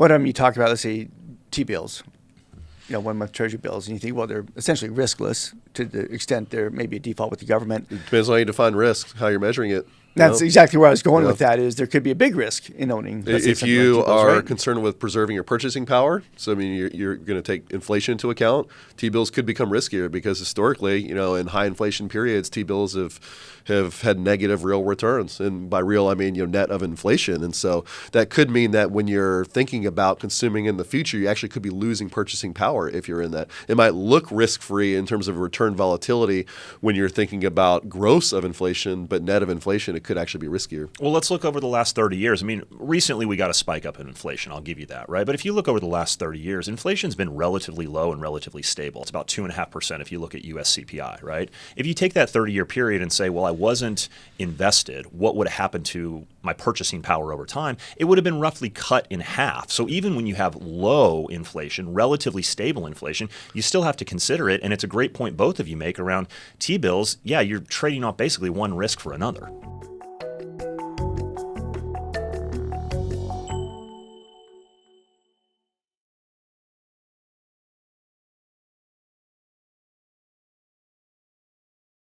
What you talk about, let's say, T-bills, 1-month Treasury bills, and you think, well, they're essentially riskless to the extent there may be a default with the government. It depends on how you define risk, how you're measuring it. That's exactly where I was going with that. Is there could be a big risk in owning. If you are concerned with preserving your purchasing power, so I mean you're going to take inflation into account, T-bills could become riskier because historically, in high inflation periods, T-bills have had negative real returns, and by real I mean net of inflation, and so that could mean that when you're thinking about consuming in the future, you actually could be losing purchasing power if you're in that. It might look risk-free in terms of return volatility when you're thinking about gross of inflation, but net of inflation, it could actually be riskier. Well, let's look over the last 30 years. I mean, recently we got a spike up in inflation. I'll give you that, right? But if you look over the last 30 years, inflation's been relatively low and relatively stable. It's about 2.5% if you look at US CPI, right? If you take that 30-year period and say, well, I wasn't invested, what would have happened to my purchasing power over time? It would have been roughly cut in half. So even when you have low inflation, relatively stable inflation, you still have to consider it. And it's a great point both of you make around T-bills. Yeah, you're trading off basically one risk for another.